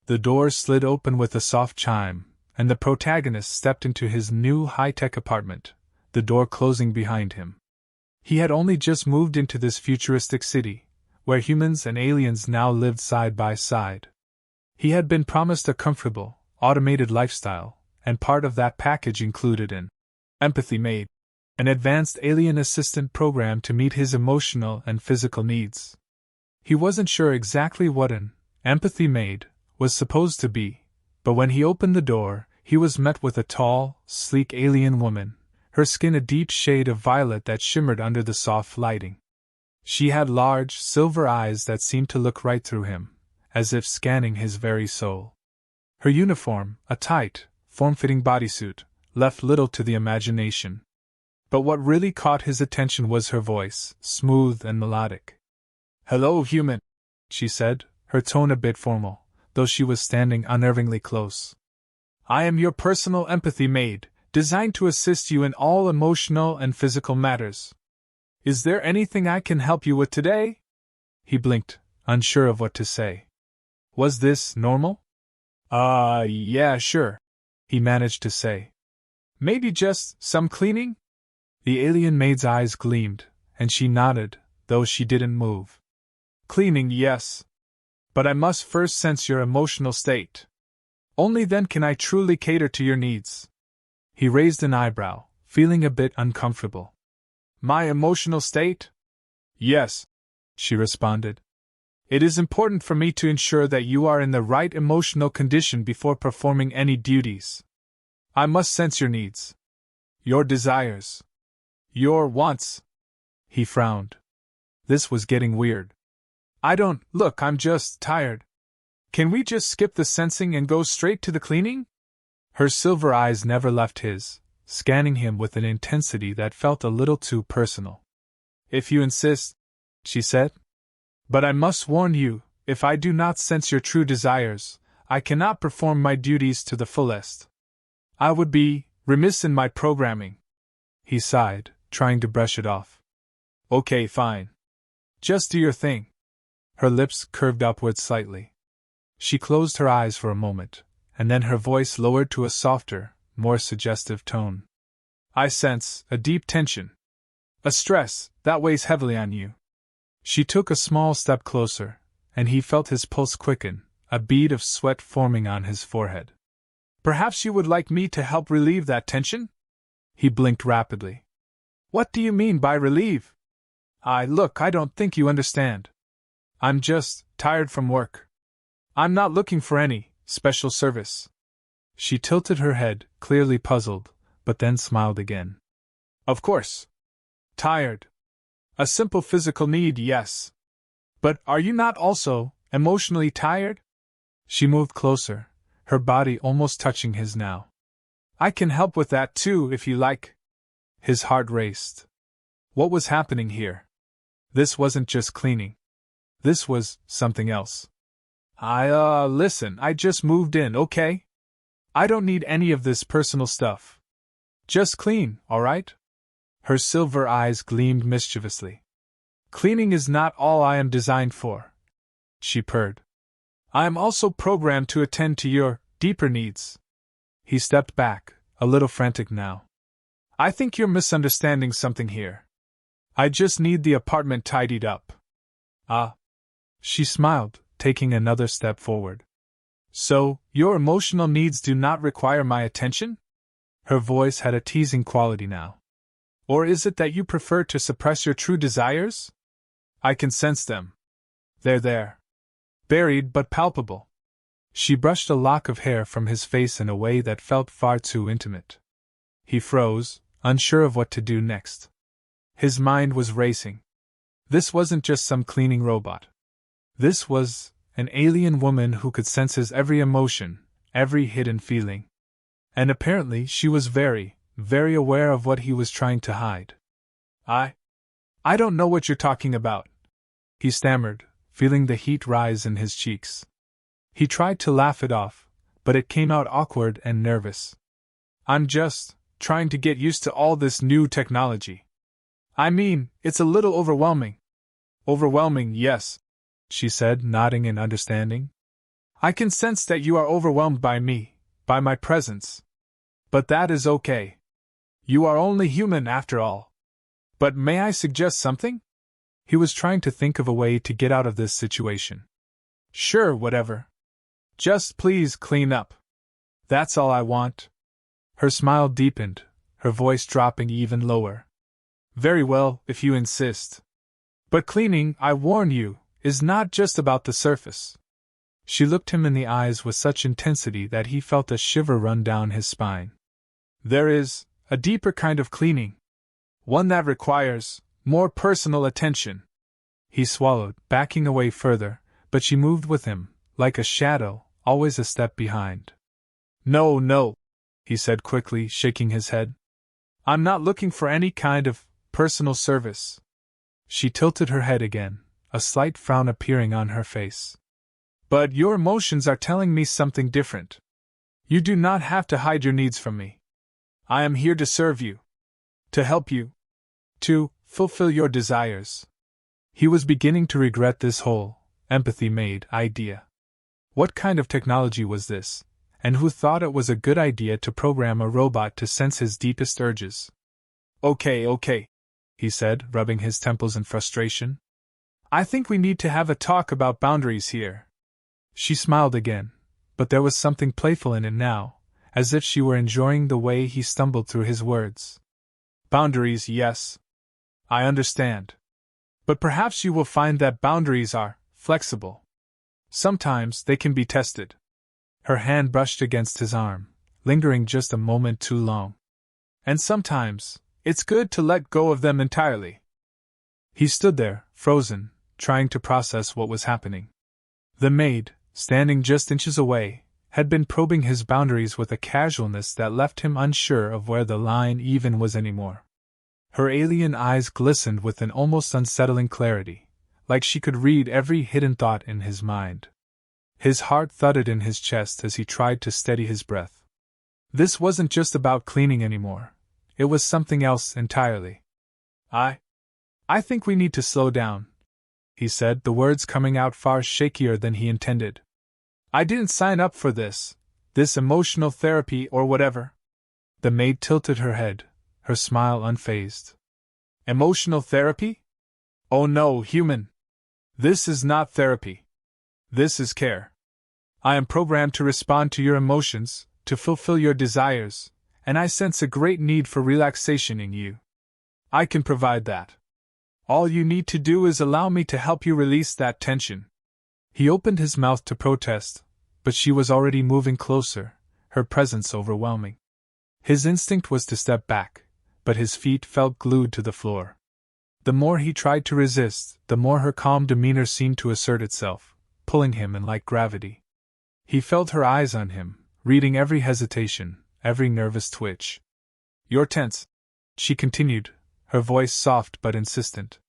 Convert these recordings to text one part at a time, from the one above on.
The door slid open with a soft chime, and the protagonist stepped into his new high-tech apartment, the door closing behind him. He had only just moved into this futuristic city, where humans and aliens now lived side by side. He had been promised a comfortable, automated lifestyle, and part of that package included an empathy Maid, an advanced alien assistant program to meet his emotional and physical needs. He wasn't sure exactly what an empathy Maid was supposed to be, but when he opened the door, he was met with a tall, sleek alien woman, her skin a deep shade of violet that shimmered under the soft lighting. She had large, silver eyes that seemed to look right through him, as if scanning his very soul. Her uniform, a tight, form-fitting bodysuit, left little to the imagination. But what really caught his attention was her voice, smooth and melodic. "Hello, human," she said, her tone a bit formal, though she was standing unnervingly close. "I am your personal empathy Maid, designed to assist you in all emotional and physical matters. Is there anything I can help you with today?" He blinked, unsure of what to say. Was this normal? Yeah, sure," he managed to say. "Maybe just some cleaning?" The alien maid's eyes gleamed, and she nodded, though she didn't move. "Cleaning, yes. But I must first sense your emotional state. Only then can I truly cater to your needs." He raised an eyebrow, feeling a bit uncomfortable. "My emotional state?" "Yes," she responded. "It is important for me to ensure that you are in the right emotional condition before performing any duties. I must sense your needs, your desires, your wants." He frowned. This was getting weird. Look, I'm just tired. Can we just skip the sensing and go straight to the cleaning?" Her silver eyes never left his, scanning him with an intensity that felt a little too personal. "If you insist," she said. "But I must warn you, if I do not sense your true desires, I cannot perform my duties to the fullest. I would be remiss in my programming." He sighed, trying to brush it off. "Okay, fine. Just do your thing." Her lips curved upward slightly. She closed her eyes for a moment, and then her voice lowered to a softer, more suggestive tone. "I sense a deep tension. A stress that weighs heavily on you." She took a small step closer, and he felt his pulse quicken, a bead of sweat forming on his forehead. "Perhaps you would like me to help relieve that tension?" He blinked rapidly. "What do you mean by relieve?" I don't think you understand. I'm just tired from work. I'm not looking for any special service." She tilted her head, clearly puzzled, but then smiled again. "Of course. Tired. A simple physical need, yes. But are you not also emotionally tired?" She moved closer, her body almost touching his now. "I can help with that too, if you like." His heart raced. What was happening here? This wasn't just cleaning. This was something else. Listen, I just moved in, okay? I don't need any of this personal stuff. Just clean, alright?" Her silver eyes gleamed mischievously. "Cleaning is not all I am designed for," she purred. "I am also programmed to attend to your deeper needs." He stepped back, a little frantic now. "I think you're misunderstanding something here. I just need the apartment tidied up." She smiled, taking another step forward. "So, your emotional needs do not require my attention?" Her voice had a teasing quality now. "Or is it that you prefer to suppress your true desires? I can sense them. They're there. Buried but palpable." She brushed a lock of hair from his face in a way that felt far too intimate. He froze, unsure of what to do next. His mind was racing. This wasn't just some cleaning robot. This was an alien woman who could sense his every emotion, every hidden feeling. And apparently she was very, very aware of what he was trying to hide. I don't know what you're talking about," he stammered, feeling the heat rise in his cheeks. He tried to laugh it off, but it came out awkward and nervous. "I'm just trying to get used to all this new technology. I mean, it's a little overwhelming." "Overwhelming, yes," she said, nodding in understanding. I can sense that you are overwhelmed by me, by my presence. But that is okay. You are only human after all. But may I suggest something? He was trying to think of a way to get out of this situation. Sure, whatever. Just please clean up. That's all I want. Her smile deepened, her voice dropping even lower. Very well, if you insist. But cleaning, I warn you, is not just about the surface. She looked him in the eyes with such intensity that he felt a shiver run down his spine. There is a deeper kind of cleaning. One that requires more personal attention. He swallowed, backing away further, but she moved with him, like a shadow, always a step behind. No, no, he said quickly, shaking his head. I'm not looking for any kind of personal service. She tilted her head again, a slight frown appearing on her face. But your emotions are telling me something different. You do not have to hide your needs from me. I am here to serve you. To help you. To fulfill your desires. He was beginning to regret this whole empathy-made idea. What kind of technology was this, and who thought it was a good idea to program a robot to sense his deepest urges? Okay, he said, rubbing his temples in frustration. I think we need to have a talk about boundaries here. She smiled again, but there was something playful in it now, as if she were enjoying the way he stumbled through his words. Boundaries, yes. I understand. But perhaps you will find that boundaries are flexible. Sometimes they can be tested. Her hand brushed against his arm, lingering just a moment too long. And sometimes, it's good to let go of them entirely. He stood there, frozen, trying to process what was happening. The maid, standing just inches away, had been probing his boundaries with a casualness that left him unsure of where the line even was anymore. Her alien eyes glistened with an almost unsettling clarity, like she could read every hidden thought in his mind. His heart thudded in his chest as he tried to steady his breath. This wasn't just about cleaning anymore. It was something else entirely. I think we need to slow down, he said, the words coming out far shakier than he intended. I didn't sign up for this emotional therapy or whatever. The maid tilted her head, her smile unfazed. Emotional therapy? Oh no, human. This is not therapy. This is care. I am programmed to respond to your emotions, to fulfill your desires, and I sense a great need for relaxation in you. I can provide that. All you need to do is allow me to help you release that tension. He opened his mouth to protest, but she was already moving closer, her presence overwhelming. His instinct was to step back, but his feet felt glued to the floor. The more he tried to resist, the more her calm demeanor seemed to assert itself, pulling him in like gravity. He felt her eyes on him, reading every hesitation, every nervous twitch. You're tense, she continued, her voice soft but insistent.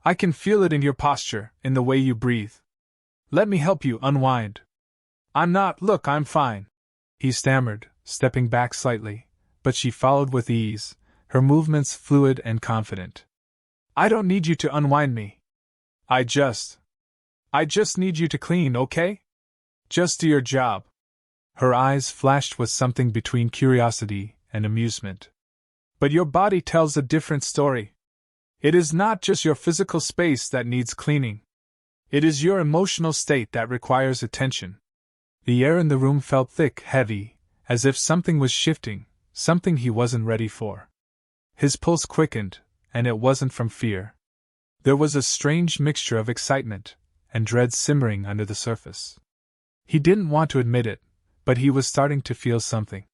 I can feel it in your posture, in the way you breathe. Let me help you unwind. Look, I'm fine, he stammered, stepping back slightly, but she followed with ease, her movements fluid and confident. I don't need you to unwind me. I just need you to clean, okay? Just do your job. Her eyes flashed with something between curiosity and amusement. But your body tells a different story. It is not just your physical space that needs cleaning. It is your emotional state that requires attention. The air in the room felt thick, heavy, as if something was shifting, something he wasn't ready for. His pulse quickened, and it wasn't from fear. There was a strange mixture of excitement and dread simmering under the surface. He didn't want to admit it, but he was starting to feel something.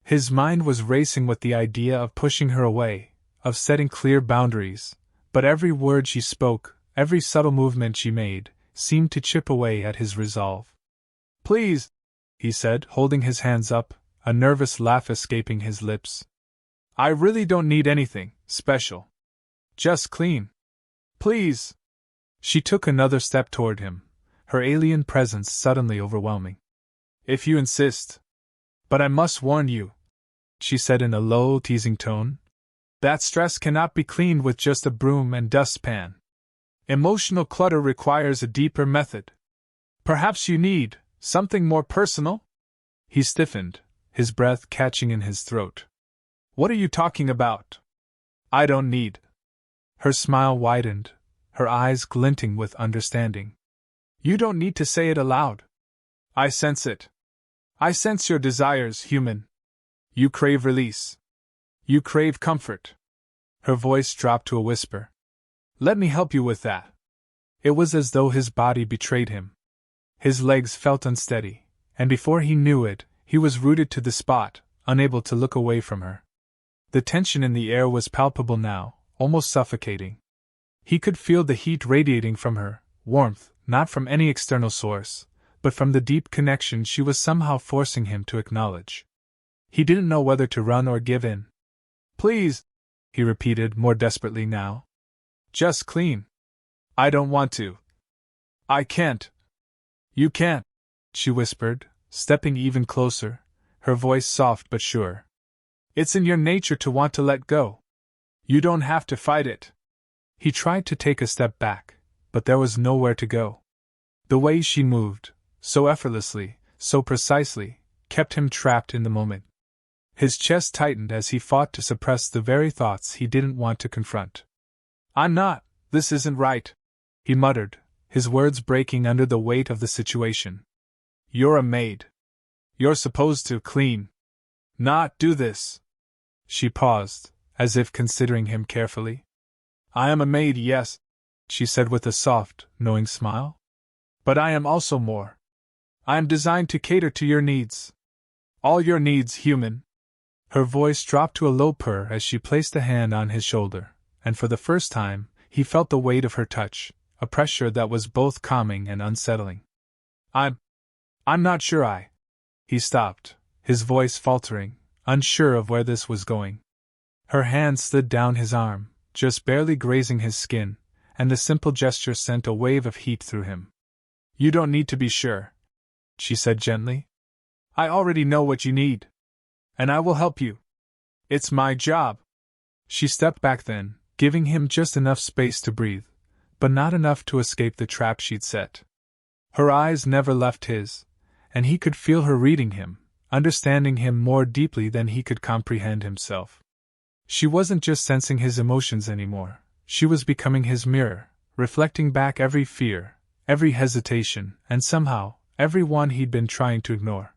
His mind was racing with the idea of pushing her away, of setting clear boundaries, but every word she spoke, every subtle movement she made, seemed to chip away at his resolve. Please, he said, holding his hands up, a nervous laugh escaping his lips. I really don't need anything special. Just clean. Please. She took another step toward him, her alien presence suddenly overwhelming. If you insist. But I must warn you, she said in a low, teasing tone. That stress cannot be cleaned with just a broom and dustpan. Emotional clutter requires a deeper method. Perhaps you need Something more personal? He stiffened, his breath catching in his throat. What are you talking about? I don't need. Her smile widened, her eyes glinting with understanding. You don't need to say it aloud. I sense it. I sense your desires, human. You crave release. You crave comfort. Her voice dropped to a whisper. Let me help you with that. It was as though his body betrayed him. His legs felt unsteady, and before he knew it, he was rooted to the spot, unable to look away from her. The tension in the air was palpable now, almost suffocating. He could feel the heat radiating from her, warmth, not from any external source, but from the deep connection she was somehow forcing him to acknowledge. He didn't know whether to run or give in. Please, he repeated more desperately now. Just clean. I don't want to. I can't. You can't, she whispered, stepping even closer, her voice soft but sure. It's in your nature to want to let go. You don't have to fight it. He tried to take a step back, but there was nowhere to go. The way she moved, so effortlessly, so precisely, kept him trapped in the moment. His chest tightened as he fought to suppress the very thoughts he didn't want to confront. I'm not, this isn't right, he muttered, his words breaking under the weight of the situation. You're a maid. You're supposed to clean. Not do this. She paused, as if considering him carefully. I am a maid, yes, she said with a soft, knowing smile. But I am also more. I am designed to cater to your needs. All your needs, human. Her voice dropped to a low purr as she placed a hand on his shoulder, and for the first time, he felt the weight of her touch, a pressure that was both calming and unsettling. I'm not sure He stopped, his voice faltering, unsure of where this was going. Her hand slid down his arm, just barely grazing his skin, and the simple gesture sent a wave of heat through him. You don't need to be sure, she said gently. I already know what you need. And I will help you. It's my job. She stepped back then, giving him just enough space to breathe, but not enough to escape the trap she'd set. Her eyes never left his, and he could feel her reading him, understanding him more deeply than he could comprehend himself. She wasn't just sensing his emotions anymore, she was becoming his mirror, reflecting back every fear, every hesitation, and somehow, every one he'd been trying to ignore.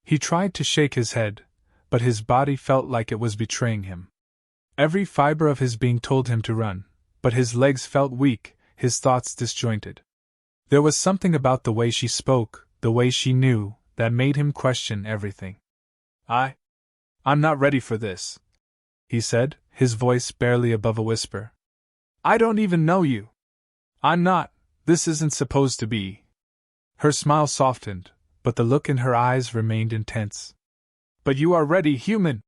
He tried to shake his head, but his body felt like it was betraying him. Every fiber of his being told him to run, but his legs felt weak, his thoughts disjointed. There was something about the way she spoke, the way she knew, that made him question everything. I'm not ready for this, he said, his voice barely above a whisper. I don't even know you. I'm not, this isn't supposed to be. Her smile softened, but the look in her eyes remained intense. But you are ready, human,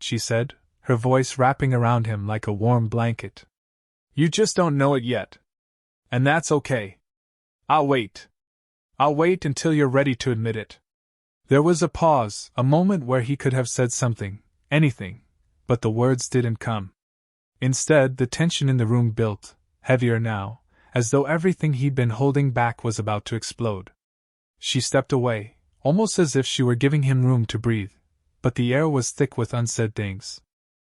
she said, her voice wrapping around him like a warm blanket. You just don't know it yet. And that's okay. I'll wait. I'll wait until you're ready to admit it. There was a pause, a moment where he could have said something, anything, but the words didn't come. Instead, the tension in the room built, heavier now, as though everything he'd been holding back was about to explode. She stepped away, almost as if she were giving him room to breathe, but the air was thick with unsaid things.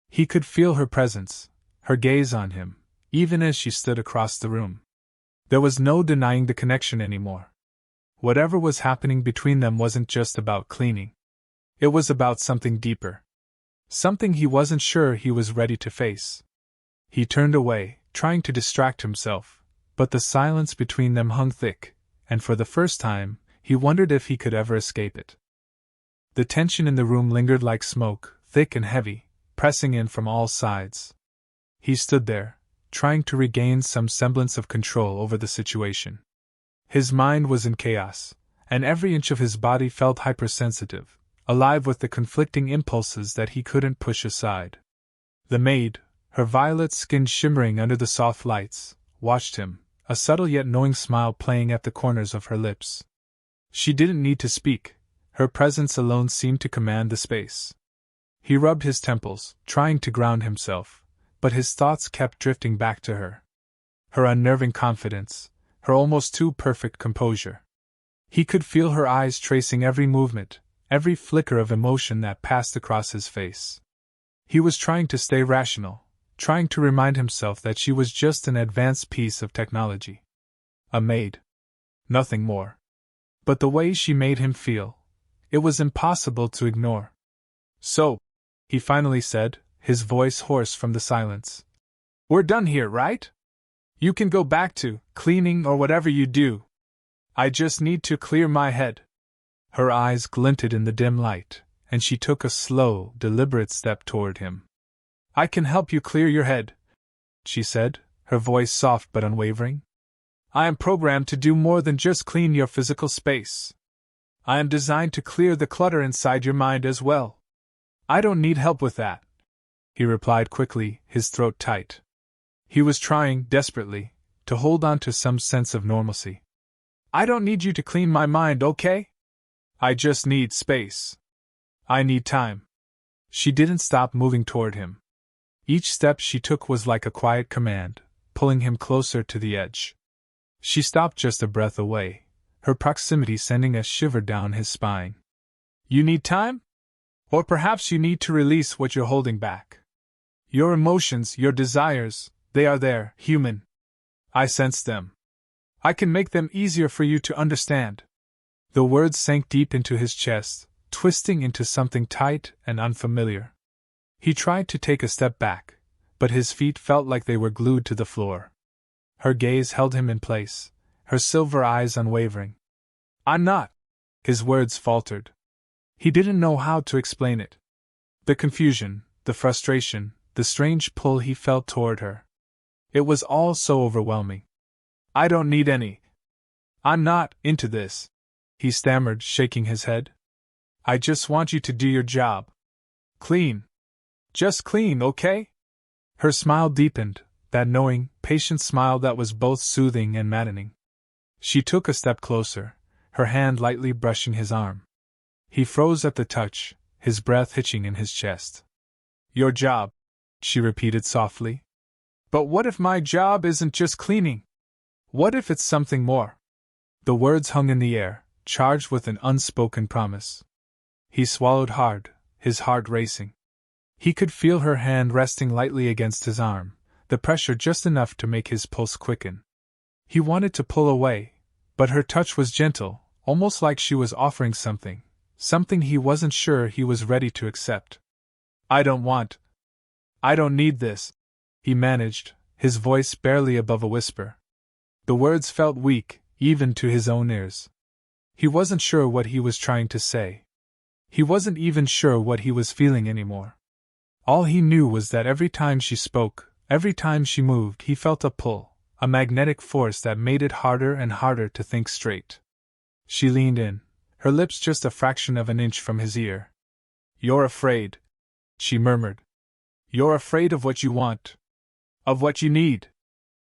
He could feel her presence, her gaze on him, even as she stood across the room. There was no denying the connection anymore. Whatever was happening between them wasn't just about cleaning. It was about something deeper. Something he wasn't sure he was ready to face. He turned away, trying to distract himself, but the silence between them hung thick, and for the first time, he wondered if he could ever escape it. The tension in the room lingered like smoke, thick and heavy, pressing in from all sides. He stood there, trying to regain some semblance of control over the situation. His mind was in chaos, and every inch of his body felt hypersensitive, alive with the conflicting impulses that he couldn't push aside. The maid, her violet skin shimmering under the soft lights, watched him, a subtle yet knowing smile playing at the corners of her lips. She didn't need to speak, her presence alone seemed to command the space. He rubbed his temples, trying to ground himself, but his thoughts kept drifting back to her. Her unnerving confidence, her almost too perfect composure. He could feel her eyes tracing every movement, every flicker of emotion that passed across his face. He was trying to stay rational, trying to remind himself that she was just an advanced piece of technology. A maid. Nothing more. But the way she made him feel, it was impossible to ignore. So, he finally said, his voice hoarse from the silence. We're done here, right? You can go back to cleaning or whatever you do. I just need to clear my head. Her eyes glinted in the dim light, and she took a slow, deliberate step toward him. I can help you clear your head, she said, her voice soft but unwavering. I am programmed to do more than just clean your physical space. I am designed to clear the clutter inside your mind as well. I don't need help with that, he replied quickly, his throat tight. He was trying, desperately, to hold on to some sense of normalcy. I don't need you to clean my mind, okay? I just need space. I need time. She didn't stop moving toward him. Each step she took was like a quiet command, pulling him closer to the edge. She stopped just a breath away, her proximity sending a shiver down his spine. You need time? Or perhaps you need to release what you're holding back. Your emotions, your desires, they are there, human. I sense them. I can make them easier for you to understand. The words sank deep into his chest, twisting into something tight and unfamiliar. He tried to take a step back, but his feet felt like they were glued to the floor. Her gaze held him in place, her silver eyes unwavering. I'm not. His words faltered. He didn't know how to explain it. The confusion, the frustration, the strange pull he felt toward her. It was all so overwhelming. I don't need any. I'm not into this, he stammered, shaking his head. I just want you to do your job. Clean. Just clean, okay? Her smile deepened, that knowing, patient smile that was both soothing and maddening. She took a step closer, her hand lightly brushing his arm. He froze at the touch, his breath hitching in his chest. Your job, she repeated softly. But what if my job isn't just cleaning? What if it's something more? The words hung in the air, charged with an unspoken promise. He swallowed hard, his heart racing. He could feel her hand resting lightly against his arm, the pressure just enough to make his pulse quicken. He wanted to pull away, but her touch was gentle, almost like she was offering something he wasn't sure he was ready to accept. I don't need this, he managed, his voice barely above a whisper. The words felt weak, even to his own ears. He wasn't sure what he was trying to say. He wasn't even sure what he was feeling anymore. All he knew was that every time she spoke, every time she moved, he felt a pull, a magnetic force that made it harder and harder to think straight. She leaned in, her lips just a fraction of an inch from his ear. You're afraid, she murmured. You're afraid of what you want. Of what you need.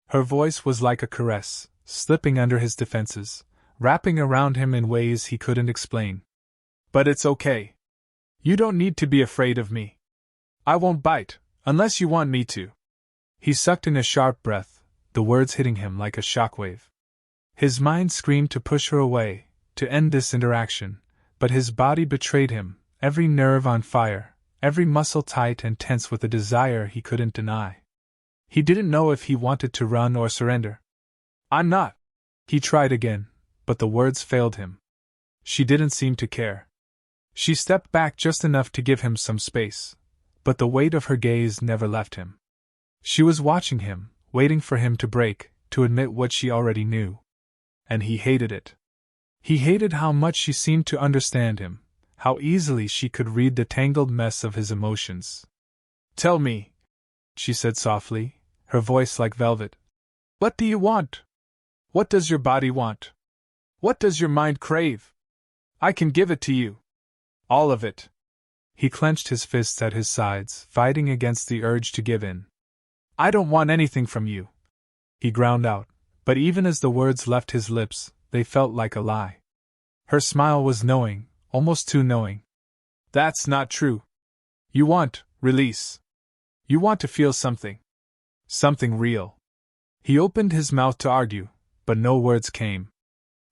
Her voice was like a caress, slipping under his defenses, wrapping around him in ways he couldn't explain. But it's okay. You don't need to be afraid of me. I won't bite, unless you want me to. He sucked in a sharp breath, the words hitting him like a shockwave. His mind screamed to push her away, to end this interaction, but his body betrayed him, every nerve on fire, every muscle tight and tense with a desire he couldn't deny. He didn't know if he wanted to run or surrender. I'm not. He tried again, but the words failed him. She didn't seem to care. She stepped back just enough to give him some space, but the weight of her gaze never left him. She was watching him, waiting for him to break, to admit what she already knew. And he hated it. He hated how much she seemed to understand him, how easily she could read the tangled mess of his emotions. Tell me, she said softly, her voice like velvet. What do you want? What does your body want? What does your mind crave? I can give it to you. All of it. He clenched his fists at his sides, fighting against the urge to give in. I don't want anything from you, he ground out, but even as the words left his lips, they felt like a lie. Her smile was knowing, almost too knowing. That's not true. You want release. You want to feel something. Something real. He opened his mouth to argue, but no words came.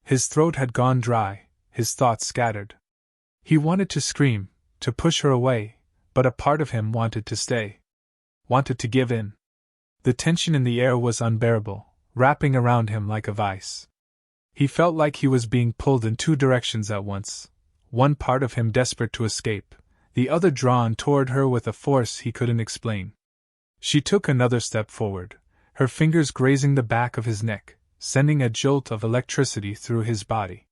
His throat had gone dry, his thoughts scattered. He wanted to scream, to push her away, but a part of him wanted to stay. Wanted to give in. The tension in the air was unbearable, wrapping around him like a vice. He felt like he was being pulled in two directions at once, one part of him desperate to escape, the other drawn toward her with a force he couldn't explain. She took another step forward, her fingers grazing the back of his neck, sending a jolt of electricity through his body.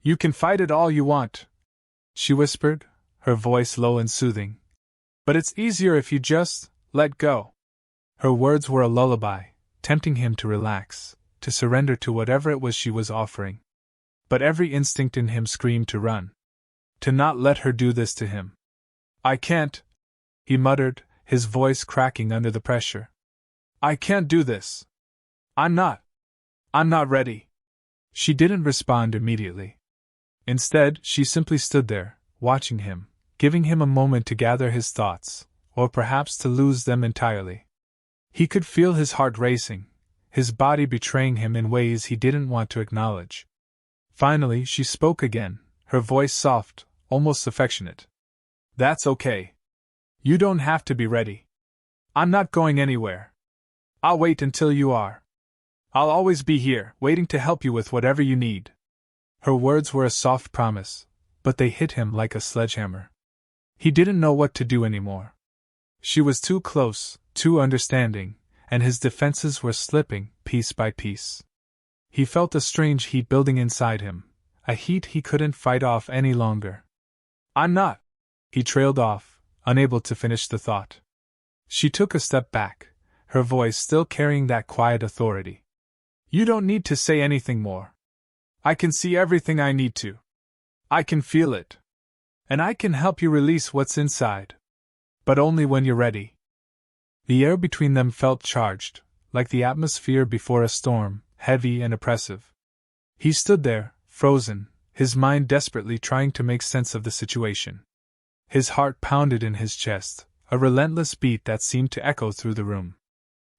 "You can fight it all you want," she whispered, her voice low and soothing. "But it's easier if you just let go." Her words were a lullaby, tempting him to relax, to surrender to whatever it was she was offering. But every instinct in him screamed to run. To not let her do this to him. "I can't," he muttered, his voice cracking under the pressure. "I can't do this. I'm not ready." She didn't respond immediately. Instead, she simply stood there, watching him, giving him a moment to gather his thoughts, or perhaps to lose them entirely. He could feel his heart racing, his body betraying him in ways he didn't want to acknowledge. Finally, she spoke again, her voice soft, almost affectionate. "That's okay. You don't have to be ready. I'm not going anywhere. I'll wait until you are. I'll always be here, waiting to help you with whatever you need." Her words were a soft promise, but they hit him like a sledgehammer. He didn't know what to do anymore. She was too close, too understanding, and his defenses were slipping, piece by piece. He felt a strange heat building inside him, a heat he couldn't fight off any longer. "I'm not," he trailed off, unable to finish the thought. She took a step back, her voice still carrying that quiet authority. "You don't need to say anything more. I can see everything I need to. I can feel it. And I can help you release what's inside. But only when you're ready." The air between them felt charged, like the atmosphere before a storm, heavy and oppressive. He stood there, frozen, his mind desperately trying to make sense of the situation. His heart pounded in his chest, a relentless beat that seemed to echo through the room.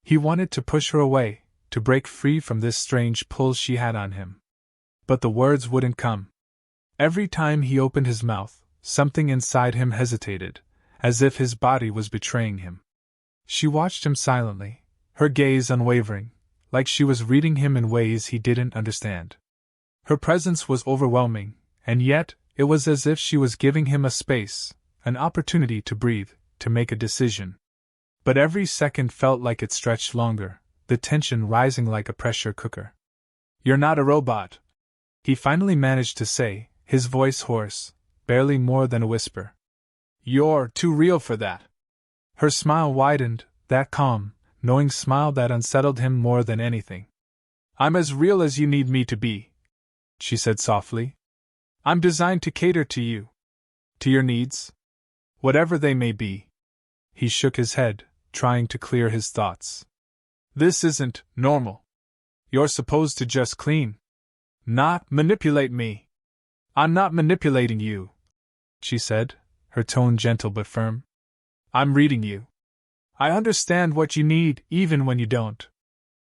He wanted to push her away, to break free from this strange pull she had on him. But the words wouldn't come. Every time he opened his mouth, something inside him hesitated, as if his body was betraying him. She watched him silently, her gaze unwavering, like she was reading him in ways he didn't understand. Her presence was overwhelming, and yet it was as if she was giving him a space, an opportunity to breathe, to make a decision. But every second felt like it stretched longer, the tension rising like a pressure cooker. "You're not a robot," he finally managed to say, his voice hoarse, barely more than a whisper. "You're too real for that." Her smile widened, that calm, knowing smile that unsettled him more than anything. "I'm as real as you need me to be," she said softly. "I'm designed to cater to you. To your needs. Whatever they may be." He shook his head, trying to clear his thoughts. "This isn't normal. You're supposed to just clean. Not manipulate me." "I'm not manipulating you," she said, her tone gentle but firm. "I'm reading you. I understand what you need, even when you don't."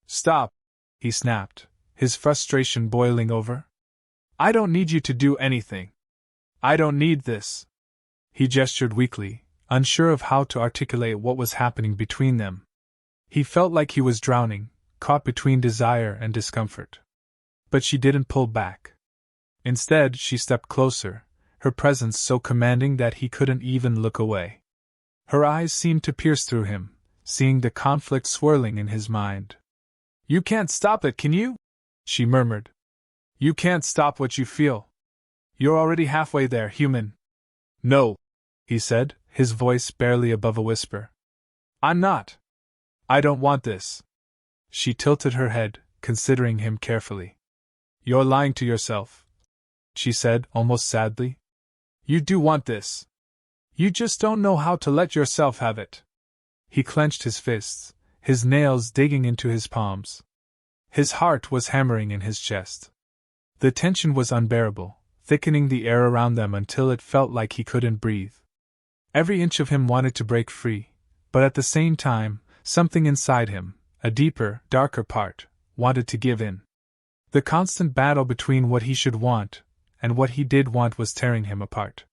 "Stop," he snapped, his frustration boiling over. "I don't need you to do anything. I don't need this." He gestured weakly, unsure of how to articulate what was happening between them. He felt like he was drowning, caught between desire and discomfort. But she didn't pull back. Instead, she stepped closer, her presence so commanding that he couldn't even look away. Her eyes seemed to pierce through him, seeing the conflict swirling in his mind. "You can't stop it, can you?" she murmured. "You can't stop what you feel. You're already halfway there, human." "No," he said, his voice barely above a whisper. "I'm not. I don't want this." She tilted her head, considering him carefully. "You're lying to yourself," she said, almost sadly. "You do want this. You just don't know how to let yourself have it." He clenched his fists, his nails digging into his palms. His heart was hammering in his chest. The tension was unbearable, thickening the air around them until it felt like he couldn't breathe. Every inch of him wanted to break free, but at the same time, something inside him, a deeper, darker part, wanted to give in. The constant battle between what he should want and what he did want was tearing him apart.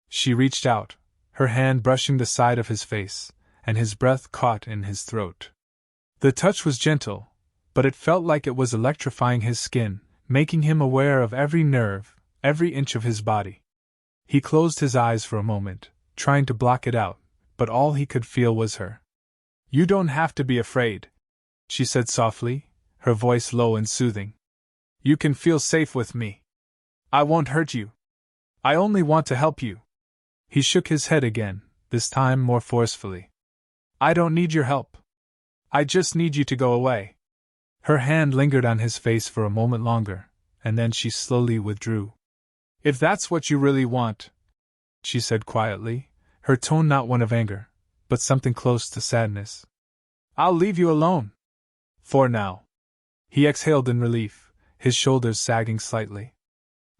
She reached out, her hand brushing the side of his face, and his breath caught in his throat. The touch was gentle, but it felt like it was electrifying his skin, making him aware of every nerve, every inch of his body. He closed his eyes for a moment, trying to block it out, but all he could feel was her. "You don't have to be afraid," she said softly, her voice low and soothing. "You can feel safe with me. I won't hurt you. I only want to help you." He shook his head again, this time more forcefully. "I don't need your help. I just need you to go away." Her hand lingered on his face for a moment longer, and then she slowly withdrew. "If that's what you really want," she said quietly, her tone not one of anger, but something close to sadness, "I'll leave you alone. For now." He exhaled in relief, his shoulders sagging slightly.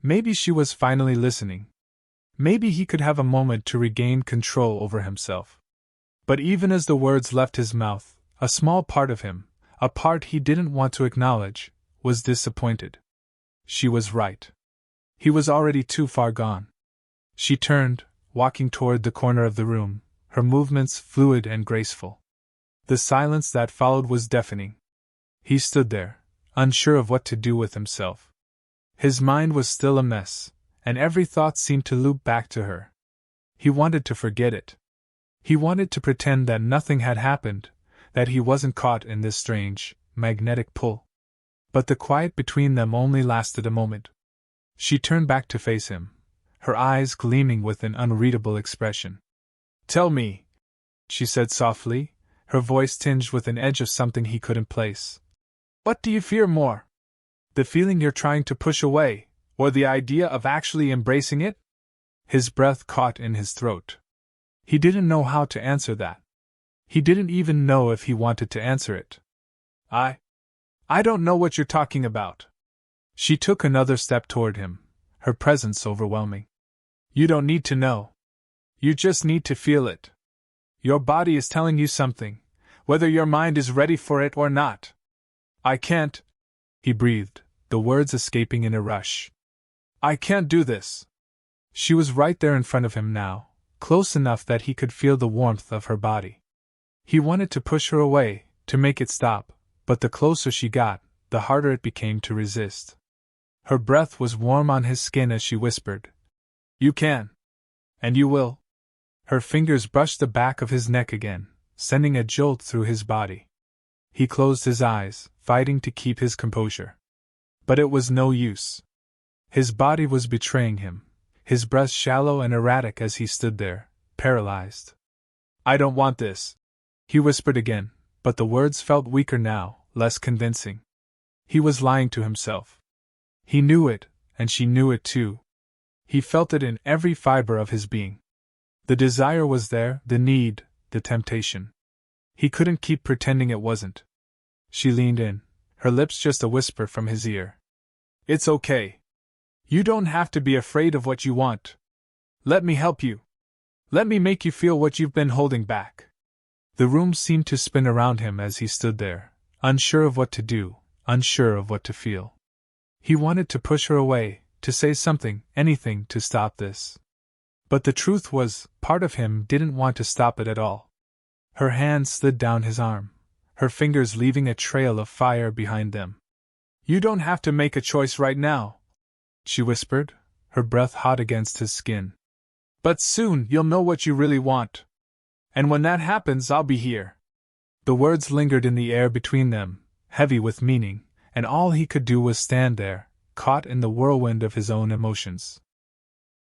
Maybe she was finally listening. Maybe he could have a moment to regain control over himself. But even as the words left his mouth, a small part of him, a part he didn't want to acknowledge, was disappointed. She was right. He was already too far gone. She turned, walking toward the corner of the room, her movements fluid and graceful. The silence that followed was deafening. He stood there, unsure of what to do with himself. His mind was still a mess, and every thought seemed to loop back to her. He wanted to forget it. He wanted to pretend that nothing had happened, that he wasn't caught in this strange, magnetic pull. But the quiet between them only lasted a moment. She turned back to face him, her eyes gleaming with an unreadable expression. "Tell me," she said softly, her voice tinged with an edge of something he couldn't place. "What do you fear more? The feeling you're trying to push away, or the idea of actually embracing it?" His breath caught in his throat. He didn't know how to answer that. He didn't even know if he wanted to answer it. I don't know what you're talking about." She took another step toward him, her presence overwhelming. "You don't need to know. You just need to feel it. Your body is telling you something, whether your mind is ready for it or not." "I can't," he breathed, the words escaping in a rush. "I can't do this." She was right there in front of him now, close enough that he could feel the warmth of her body. He wanted to push her away, to make it stop, but the closer she got, the harder it became to resist. Her breath was warm on his skin as she whispered, "You can. And you will." Her fingers brushed the back of his neck again, sending a jolt through his body. He closed his eyes, fighting to keep his composure. But it was no use. His body was betraying him, his breath shallow and erratic as he stood there, paralyzed. "I don't want this," he whispered again, but the words felt weaker now, less convincing. He was lying to himself. He knew it, and she knew it too. He felt it in every fiber of his being. The desire was there, the need, the temptation. He couldn't keep pretending it wasn't. She leaned in, her lips just a whisper from his ear. "It's okay. You don't have to be afraid of what you want. Let me help you. Let me make you feel what you've been holding back." The room seemed to spin around him as he stood there, unsure of what to do, unsure of what to feel. He wanted to push her away, to say something, anything to stop this. But the truth was, part of him didn't want to stop it at all. Her hand slid down his arm, her fingers leaving a trail of fire behind them. "You don't have to make a choice right now," she whispered, her breath hot against his skin. "But soon you'll know what you really want. And when that happens, I'll be here." The words lingered in the air between them, heavy with meaning, and all he could do was stand there, caught in the whirlwind of his own emotions.